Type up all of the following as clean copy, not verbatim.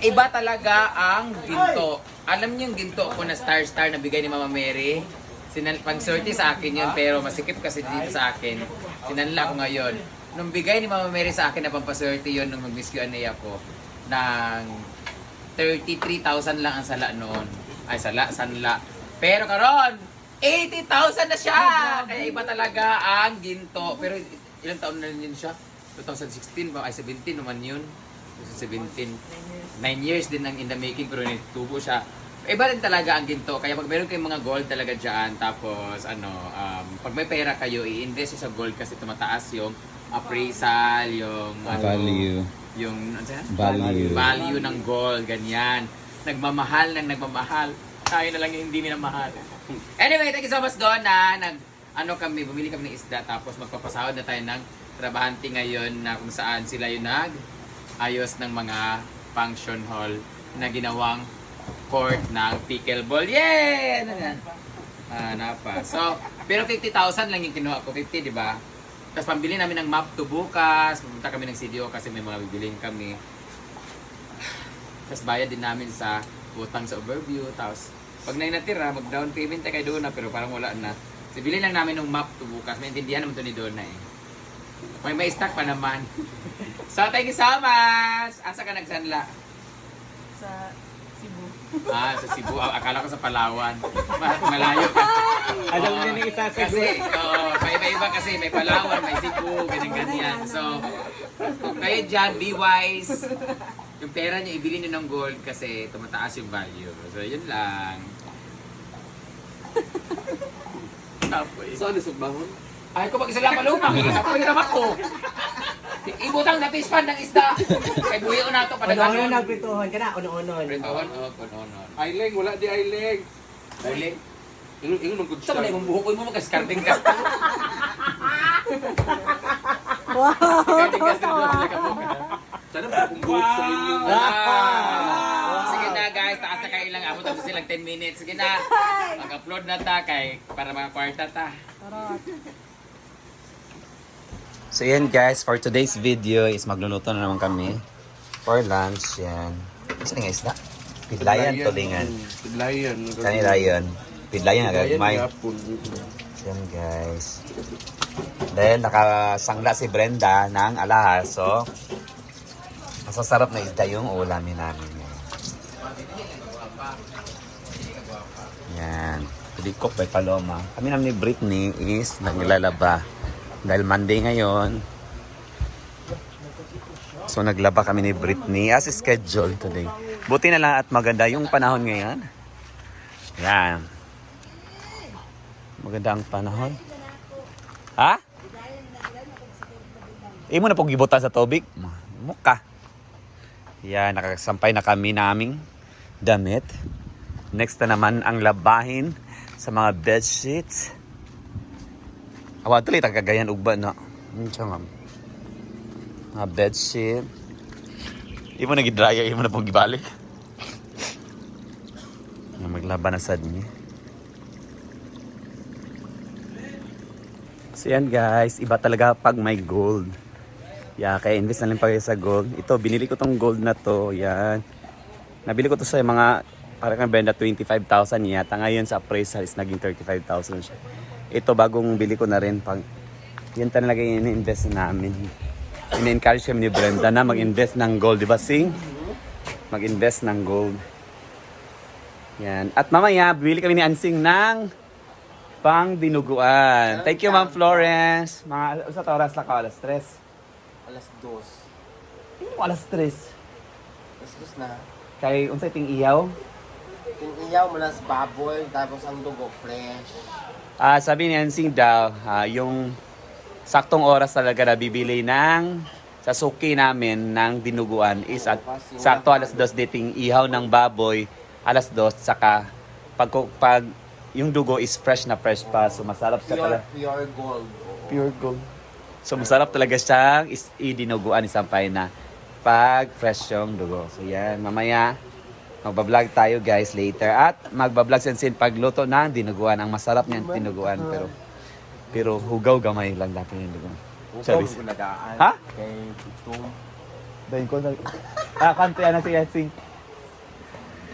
Iba talaga ang ginto. Alam niyo yung ginto ko na star na bigay ni Mama Mary? Pang-sorty sa akin yun, pero masikip kasi dito sa akin. Sinanla ko ngayon. Nung bigay ni Mama Mary sa akin na pampaswerte yun, nung mag-miss Q&A ako, ng 33,000 lang ang sala noon. Ay, sanla. Pero karon 80,000 na siya! Kaya iba talaga ang ginto. Pero ilang taon na yun siya? 2016 ba? Ay, 17 naman yun. 2017. 9 years din ang in the making, pero nitubo siya. Iba rin talaga ang ginto. Kaya pag meron kayong mga gold talaga dyan, tapos pag may pera kayo, i-invest sa gold kasi tumataas yung appraisal, yung value. Yung Value ng gold, ganyan. Nagmamahal. Tayo na lang yung hindi minamahal. Anyway, thank you so much doon na bumili kami ng isda, tapos magpapasahod na tayo ng trabahante ngayon na kung saan sila yung ayos ng mga function hall na ginawang court ng pickleball. Yay! Ano yan? Napa. So, pero 50,000 lang yung kinuha ko. 50, di ba? Tapos pambili namin ng map to bukas. Pumunta kami ng CDO kasi may mga bibiliin kami. Tapos bayad din namin sa utang sa overview. Tapos pag natira, mag-down payment tayo kay Donna, pero parang wala na. So, bilhin lang namin ng map to bukas. Maintindihan naman ito ni Donna eh. May stock pa naman. So, thank you so much! Asa ka nagsanla? Sa Cebu. Sa Cebu. Akala ko sa Palawan. Malayo ka. Alam niya ni isa sa Kasi, iba-iba kasi. May Palawan, may Cebu, ganyan-ganyan. So, kayo dyan, be wise. Yung pera niyo, ibili niyo ng gold kasi tumataas yung value. So, yun lang. Tapos. Saan ni Sugbahon? Ay ko pag isa lang malumang. Ako yung ramak ko. Ibutang na fish pan ng isda. Kay buyo na ito. Ono-ono nagprituhon ka na, ono-ono. Printohon? Oo, printohon. Aileg, wala di aileg. Uling. Ingon mag-good Saan ba na yung buhok mo mag-skarding ka? Wow! Skarding ka sa mo. Sana ba kung buhok sa inyo? Sige na guys, taas na kayo ilang amo tapos silang 10 minutes. Sige na. Mag-upload na ta kay para mga kwarta ta. So yan guys, for today's video is magluluto na naman kami for lunch. Yan. Saan nga isda? Pidlayan, tulingan. Pidlayan. Saan Ryan? Pidlayan agad. May. Gapon. Yan guys. Then nakasangla si Brenda ng alahas. So, masasarap na isda yung ulamin namin. Yan. Cook by Paloma. Kami naman ni Britney is naglalaba. Dahil Monday ngayon. So naglaba kami ni Britney as scheduled today. Buti na lang at maganda yung panahon ngayon. Yan. Maganda ang panahon. Ha? Imo na pong gibutan sa tubig. Muka. Yan, nakakasampay na kami naming damit. Next na naman ang labahin sa mga bed sheets. Awa tuloy tagagayan ugba na. Mga bed sheet. Imo na gidraya, imo na pong gibalik. Maglaba na sad niya. So yan guys, iba talaga pag may gold. Yeah, kaya invest na lang pag sa gold. Ito, binili ko tong gold na to. Yan. Nabili ko to sa mga parang benda 25,000 yata. Ngayon sa appraisal is naging 35,000 siya. Ito bagong bili ko na rin. Yan talaga yung in-invest namin. In-encourage kami ni Brenda na mag-invest ng gold. Diba, Sing? Mag-invest ng gold. Yan. At mamaya, bibili kami ni Ansing ng pang dinuguan. Thank you, Ma'am Florence. Mga sa oras lang ka, alas 3. Alas 2. Hindi mo alas 3. Alas 2 na. Kay unsay ting iyaw? Yung iyaw mula sa baboy, tapos ang dugo fresh. Sabi ni Ansing daw, yung saktong oras talaga na bibili ng sa suki namin ng dinuguan is at sakto alas 2 dating ihaw ng baboy, alas 2 saka pag yung dugo is fresh na fresh pa, so masarap siya talaga. Pure gold. Pure gold. So masarap talaga siyang i-dinuguan isampay na pag fresh yung dugo. So yan, mamaya magbablog tayo guys later at magbablog sin pagluto ng dinuguan. Ang masarap niyan dinuguan pero hugaw gamay lang dati yung dinuguan. Hugaw ko nagaan. Ha? Kay Tutum. Dahil ko na kanto yan na si Yatsing.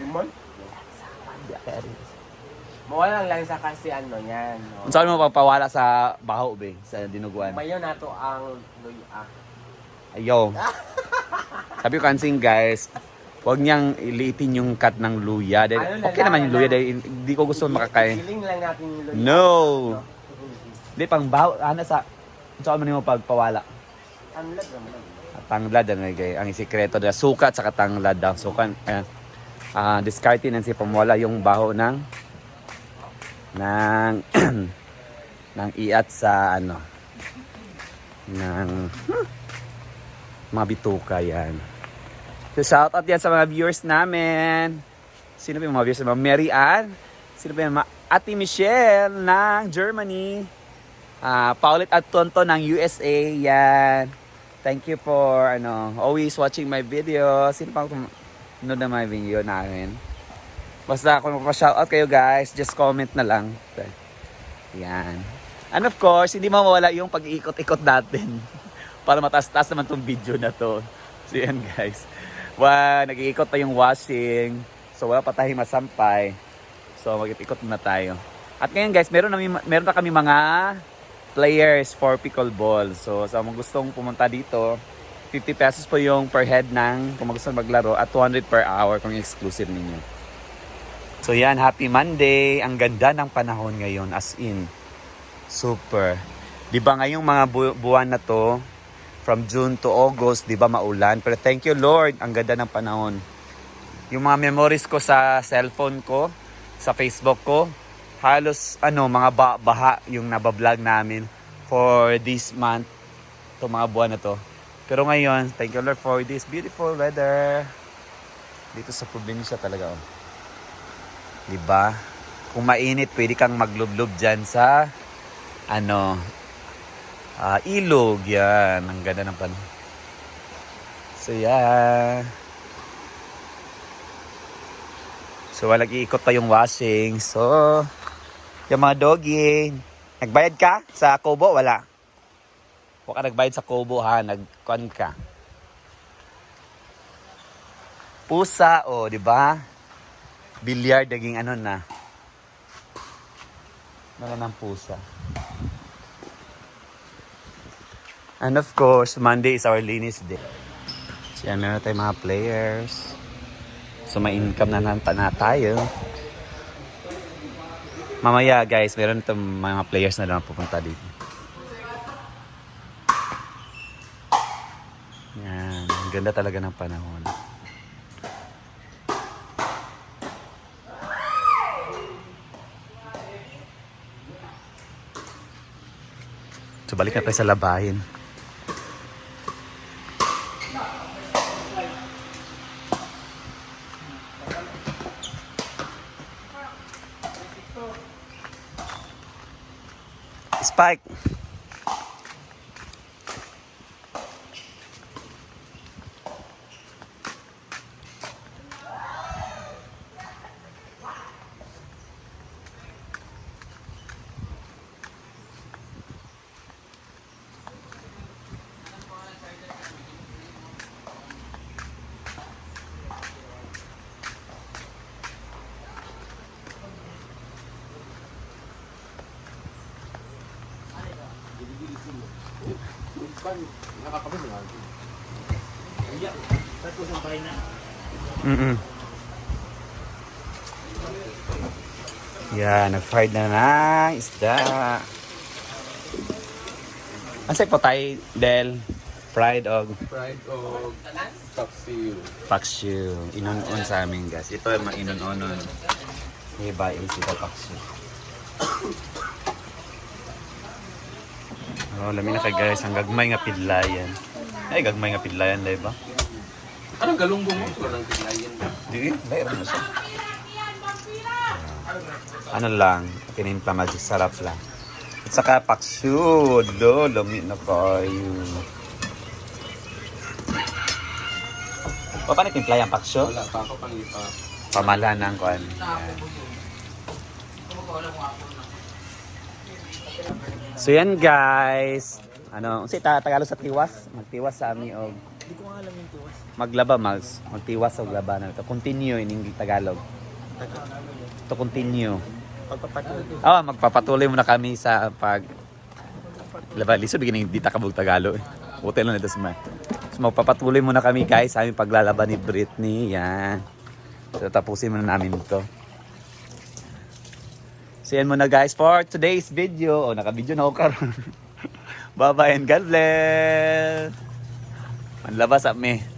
Limon? Mawala lang sa kasi ano yan. No? Kung saan mo papawala sa baho, be? Sa dinuguan. Mayo na to ang luya. Ayaw. Sabi ko kansing guys, huwag niyang iliitin yung cut ng luya. Dahil, Ano, okay naman yung luya lala. dahil hindi ko gusto makakain. Feeling lang natin yung luya. No! Hindi, pang baho. Ano sa... Kung saan mo nimo pagpawala? Tanglad naman. Tanglad ang ang sikreto na suka at saka tanglad daw. Suka, discarding ang si pamwala yung baho ng ng iat sa ano ng mga bituka yan. So shout out yan sa mga viewers namin. Sino ba yung mga viewers? Mga Mary Ann. Sino ba yung mga Ate Michelle ng Germany. Paulit at Tonto ng USA. Yan. Thank you for always watching my video. Sino pang nanood na my video namin? Basta kung magpa-shoutout kayo guys, just comment na lang. Yan. And of course, hindi mawawala yung pag-iikot-ikot natin. Para mataas-taas naman tong video na to. So yan guys. Nag-iikot pa yung washing. So wala pa tayong masampay. So mag-ikot na tayo. At ngayon guys, meron na kami mga players for pickleball. So sa mga gustong pumunta dito, 50 pesos po yung per head ng kung gusto maglaro at 200 per hour kung exclusive ninyo. So yan, happy Monday. Ang ganda ng panahon ngayon, as in. Super. Di ba ngayong mga buwan na to, from June to August, di ba maulan? Pero thank you Lord, ang ganda ng panahon. Yung mga memories ko sa cellphone ko, sa Facebook ko, halos mga baha yung nabablog namin for this month, itong mga buwan na to. Pero ngayon, thank you Lord for this beautiful weather. Dito sa probinsya talaga. Oh. Diba? Kung mainit, pwede kang maglublob dyan sa ilog. Yan. Ang ganda ng panahon. So, yeah. So, walang iikot pa yung washing. So, yung mga doggy. Nagbayad ka sa Kobo? Wala. Huwag ka nagbayad sa Kobo ha. Nagkuhan ka. Pusa, diba? Bilyard, naging na. Mga ng pusa. And of course, Monday is our linis day. So yan, meron tayong mga players. So may income na tayo. Mamaya guys, meron itong mga players na lang pupunta dito. Yan, ang ganda talaga ng panahon. So balik na tayo sa labahin. Spike. Yan, nag-fried na ng isda. Asay po tayo, Del? Fried o paksiw. Inon-on sa amin, guys. Ito yung mga inon-onon. Iba yung sita paksiw. Lamin na kay guys, ang gagmay nga pidlayan. Ay, gagmay nga pidlayan, diba? Anong galunggong mo? Walang pinayan. Di, mayroon na siya. Ano lang, pinimpla magic, sarap lang. At saka paksiw, lamit na kayo. Paano timpla yung paksiw? Wala pa ako pangipa. Pamalan ng kuan. So yan guys. Tagalog sa tiwas. Magtiwas sa amin og Hindi ko alam yung tuwas. Maglaba, magtiwas o glaba na ito. Continue in English Tagalog. To continue. Pagpapatuloy. Magpapatuloy muna kami sa pag laba. Lisod bigyan hindi takabog Tagalog. Hotel na ito sa So magpapatuloy muna kami guys sa aming paglalaba ni Britney. Yan. So tapusin muna namin ito. So yan muna guys for today's video. Naka-video na ako karon. Bye bye and God bless. Manlabas at me.